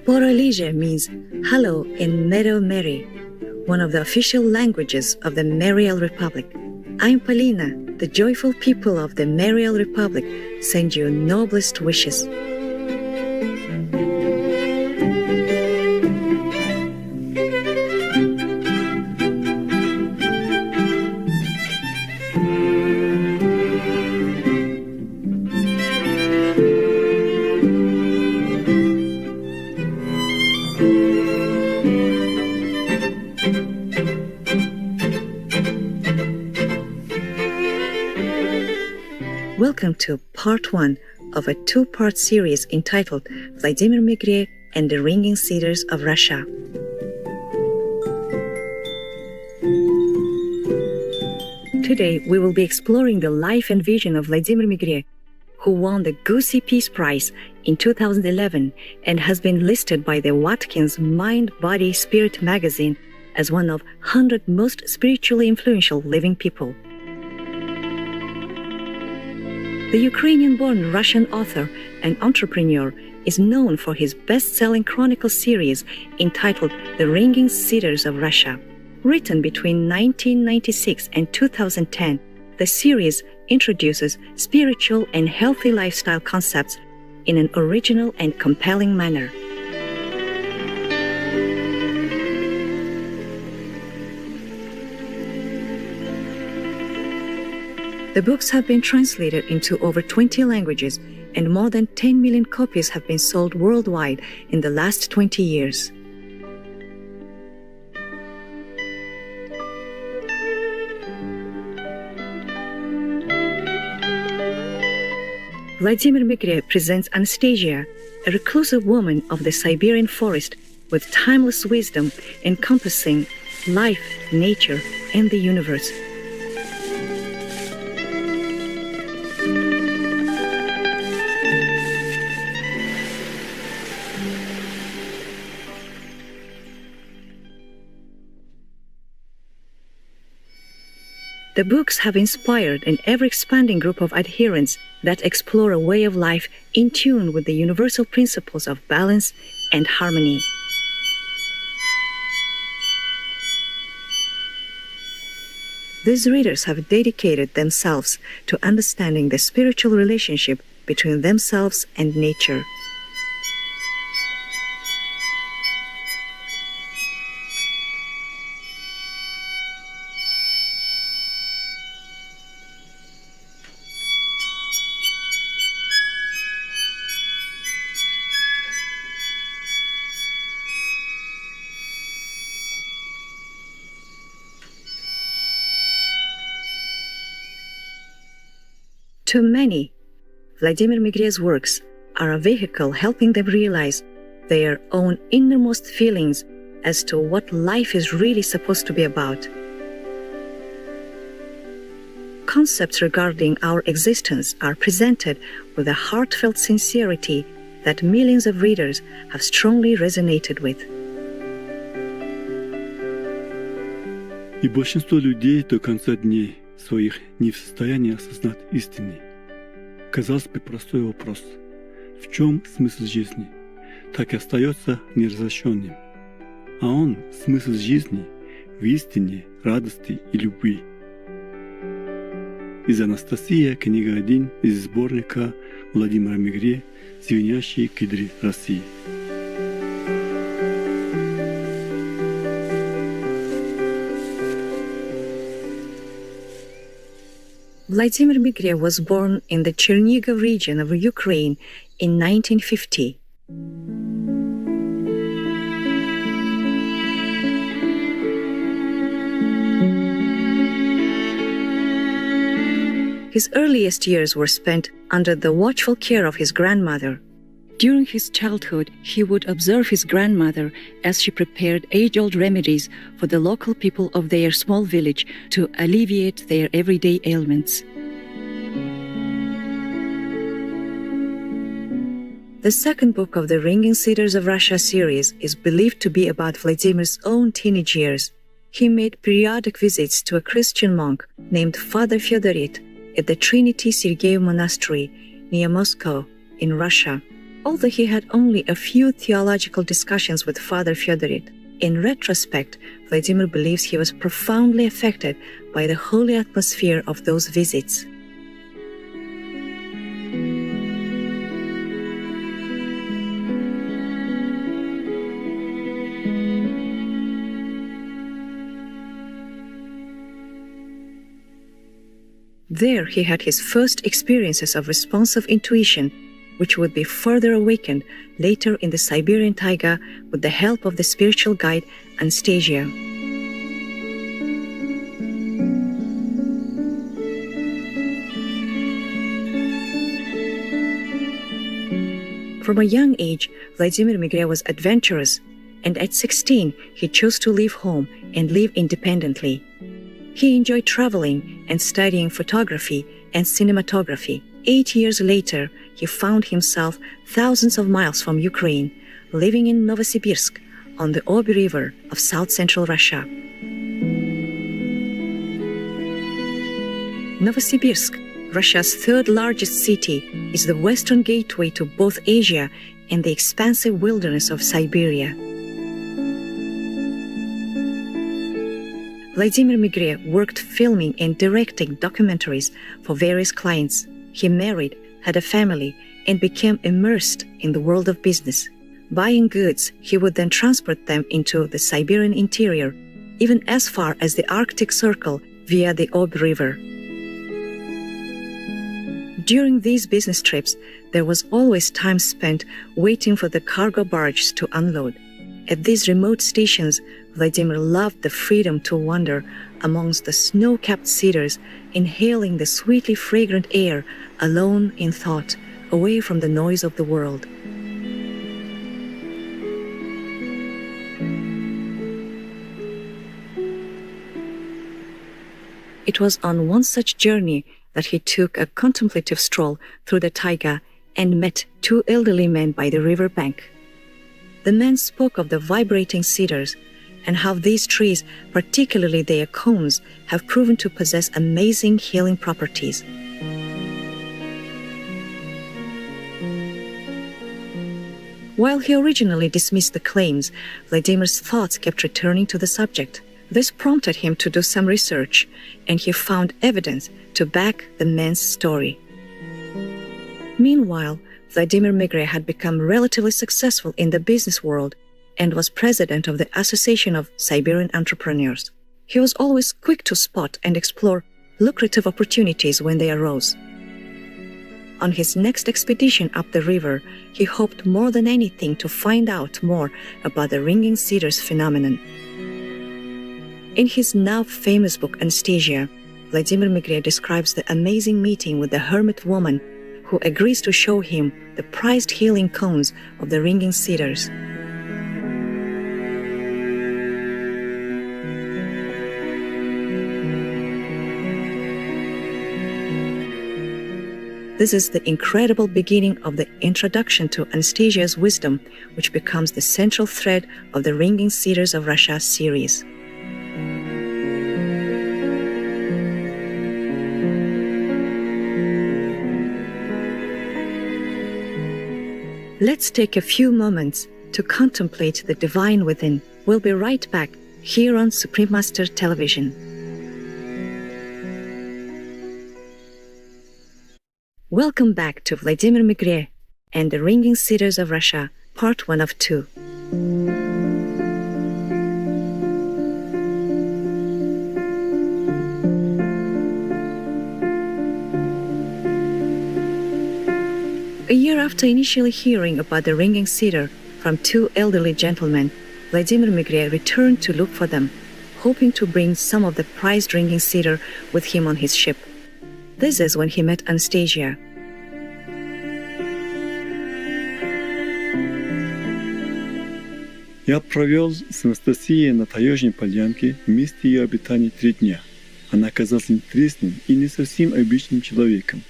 Porolije means hello in Medo-Meri, one of the official languages of the Mariel Republic. I'm Polina. The joyful people of the Mariel Republic send you noblest wishes. Welcome to part 1 of a two-part series entitled Vladimir Megre and the Ringing Cedars of Russia. Today we will be exploring the life and vision of Vladimir Megre, who won the Goosey Peace Prize in 2011 and has been listed by the Watkins Mind, Body, Spirit magazine as one of 100 most spiritually influential living people. The Ukrainian-born Russian author and entrepreneur is known for his best-selling chronicle series entitled The Ringing Cedars of Russia. Written between 1996 and 2010, the series introduces spiritual and healthy lifestyle concepts in an original and compelling manner. The books have been translated into over 20 languages, and more than 10 million copies have been sold worldwide in the last 20 years. Vladimir Megre presents Anastasia, a reclusive woman of the Siberian forest with timeless wisdom encompassing life, nature, and the universe. The books have inspired an ever-expanding group of adherents that explore a way of life in tune with the universal principles of balance and harmony. These readers have dedicated themselves to understanding the spiritual relationship between themselves and nature. To many, Vladimir Megre's works are a vehicle helping them realize their own innermost feelings as to what life is really supposed to be about. Concepts regarding our existence are presented with a heartfelt sincerity that millions of readers have strongly resonated with. И большинство людей до конца дней своих не в состоянии осознать истины. Казалось бы, простой вопрос. В чем смысл жизни? Так и остается неразрешенным. А он, смысл жизни, в истине, радости и любви. Из Анастасии, книга 1 из сборника Владимира Мегре «Звенящие кедры России». Vladimir Megre was born in the Chernigov region of Ukraine in 1950. His earliest years were spent under the watchful care of his grandmother. During his childhood, he would observe his grandmother as she prepared age-old remedies for the local people of their small village to alleviate their everyday ailments. The second book of the Ringing Cedars of Russia series is believed to be about Vladimir's own teenage years. He made periodic visits to a Christian monk named Father Fedorit at the Trinity Sergeyev Monastery near Moscow in Russia. Although he had only a few theological discussions with Father Fyodorit, in retrospect, Vladimir believes he was profoundly affected by the holy atmosphere of those visits. There he had his first experiences of responsive intuition, which would be further awakened later in the Siberian taiga with the help of the spiritual guide Anastasia. From a young age, Vladimir Megre was adventurous, and at 16 he chose to leave home and live independently. He enjoyed traveling and studying photography and cinematography. 8 years later, he found himself thousands of miles from Ukraine, living in Novosibirsk on the Oby River of south-central Russia. Novosibirsk, Russia's third largest city, is the western gateway to both Asia and the expansive wilderness of Siberia. Vladimir Megre worked filming and directing documentaries for various clients. He married, had a family, and became immersed in the world of business. Buying goods, he would then transport them into the Siberian interior, even as far as the Arctic Circle via the Oby River. During these business trips, there was always time spent waiting for the cargo barges to unload. At these remote stations, Vladimir loved the freedom to wander amongst the snow-capped cedars, inhaling the sweetly fragrant air, alone in thought, away from the noise of the world. It was on one such journey that he took a contemplative stroll through the taiga and met two elderly men by the river bank. The men spoke of the vibrating cedars and how these trees, particularly their cones, have proven to possess amazing healing properties. While he originally dismissed the claims, Vladimir's thoughts kept returning to the subject. This prompted him to do some research, and he found evidence to back the men's story. Meanwhile, Vladimir Megre had become relatively successful in the business world and was president of the Association of Siberian Entrepreneurs. He was always quick to spot and explore lucrative opportunities when they arose. On his next expedition up the river, he hoped more than anything to find out more about the ringing cedars phenomenon. In his now famous book Anastasia, Vladimir Megre describes the amazing meeting with the hermit woman who agrees to show him the prized healing cones of the ringing cedars. This is the incredible beginning of the introduction to Anastasia's wisdom, which becomes the central thread of the Ringing Cedars of Russia series. Let's take a few moments to contemplate the divine within. We'll be right back here on Supreme Master Television. Welcome back to Vladimir Megre and the Ringing Cedars of Russia, Part 1 of 2. A year after initially hearing about the ringing cedar from two elderly gentlemen, Vladimir Megre returned to look for them, hoping to bring some of the prized ringing cedar with him on his ship. This is when he met Anastasia. Я провел с Анастасией на таежной полянке в месте ее обитания 3 дня. Она оказалась интересным и не совсем обычным человеком.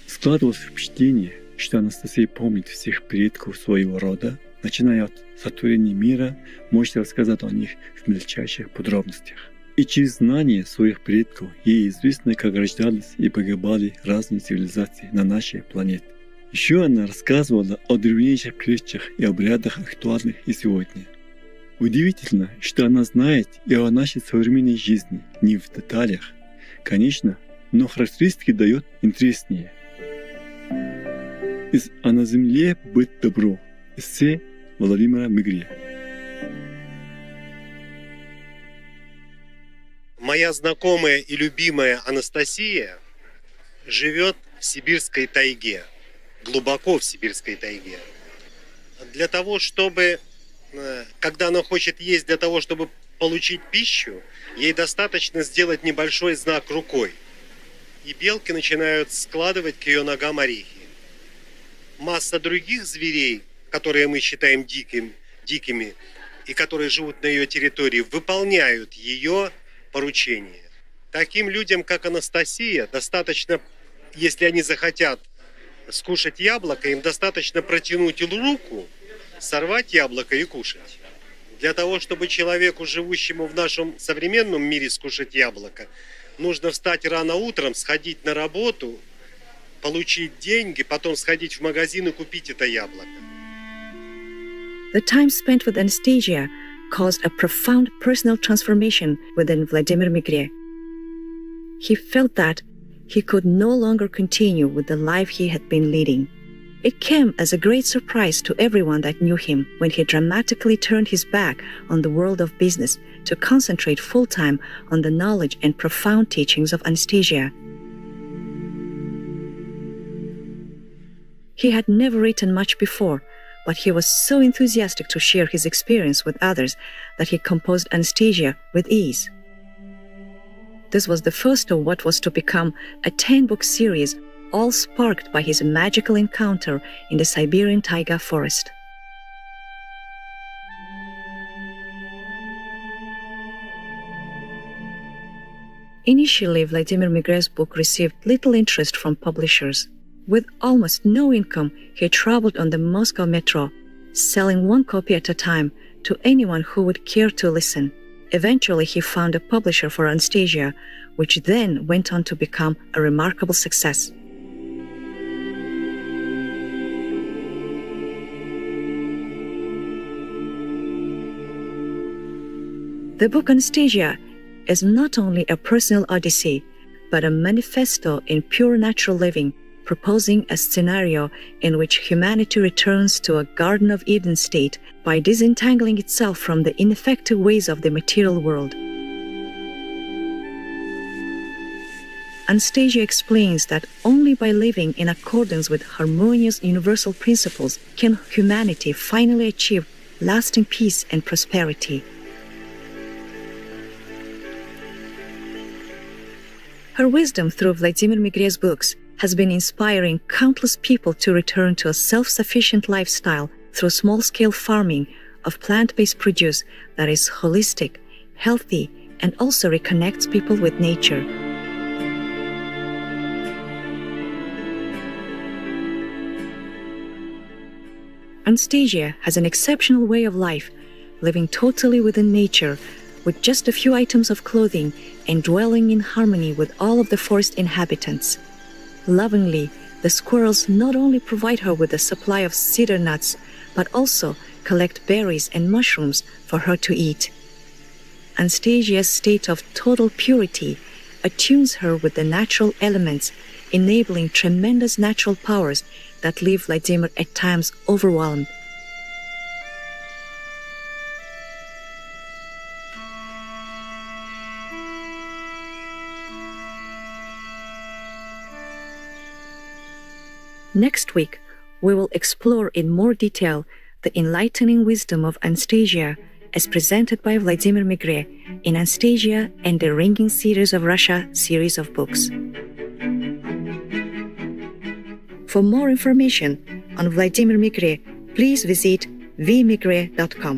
Складывалось впечатление, что Анастасия помнит всех предков своего рода, начиная от сотворения мира, может рассказать о них в мельчайших подробностях. И через знание своих предков ей известно, как рождались и погибали разные цивилизации на нашей планете. Еще она рассказывала о древнейших притчах и обрядах, актуальных и сегодня. Удивительно, что она знает и о нашей современной жизни, не в деталях, конечно, но характеристики дает интереснее. «А на земле быть добро» эссе Владимира Мегре. Моя знакомая и любимая Анастасия живет в сибирской тайге, глубоко в сибирской тайге. Для того, чтобы, когда она хочет есть, для того, чтобы получить пищу, ей достаточно сделать небольшой знак рукой. И белки начинают складывать к ее ногам орехи. Масса других зверей, которые мы считаем дикими и которые живут на ее территории, выполняют ее поручения. Таким людям, как Анастасия, достаточно, если они захотят скушать яблоко, им достаточно протянуть руку, сорвать яблоко и кушать. Для того, чтобы человеку, живущему в нашем современном мире, скушать яблоко, нужно встать рано утром, сходить на работу, получить деньги, потом сходить в магазин и купить это яблоко. The time spent with Anastasia caused a profound personal transformation within Vladimir Megre. He felt that he could no longer continue with the life he had been leading. It came as a great surprise to everyone that knew him when he dramatically turned his back on the world of business to concentrate full-time on the knowledge and profound teachings of Anastasia. He had never written much before, but he was so enthusiastic to share his experience with others that he composed Anastasia with ease. This was the first of what was to become a 10-book series, all sparked by his magical encounter in the Siberian taiga forest. Initially, Vladimir Megre's book received little interest from publishers. With almost no income, he traveled on the Moscow metro, selling one copy at a time to anyone who would care to listen. Eventually, he found a publisher for Anastasia, which then went on to become a remarkable success. The book Anastasia is not only a personal odyssey, but a manifesto in pure natural living, proposing a scenario in which humanity returns to a Garden of Eden state by disentangling itself from the ineffective ways of the material world. Anastasia explains that only by living in accordance with harmonious universal principles can humanity finally achieve lasting peace and prosperity. Her wisdom through Vladimir Megre's books has been inspiring countless people to return to a self-sufficient lifestyle through small-scale farming of plant-based produce that is holistic, healthy, and also reconnects people with nature. Anastasia has an exceptional way of life, living totally within nature, with just a few items of clothing and dwelling in harmony with all of the forest inhabitants. Lovingly, the squirrels not only provide her with a supply of cedar nuts, but also collect berries and mushrooms for her to eat. Anastasia's state of total purity attunes her with the natural elements, enabling tremendous natural powers that leave Vladimir at times overwhelmed. Next week, we will explore in more detail the enlightening wisdom of Anastasia as presented by Vladimir Megre in Anastasia and the Ringing Cedars of Russia series of books. For more information on Vladimir Megre, please visit vmegre.com.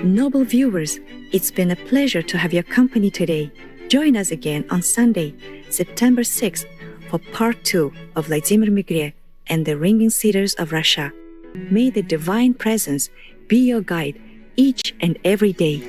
Noble viewers, it's been a pleasure to have your company today. Join us again on Sunday, September 6th, for part 2 of Vladimir Megre and the Ringing Cedars of Russia. May the divine presence be your guide each and every day.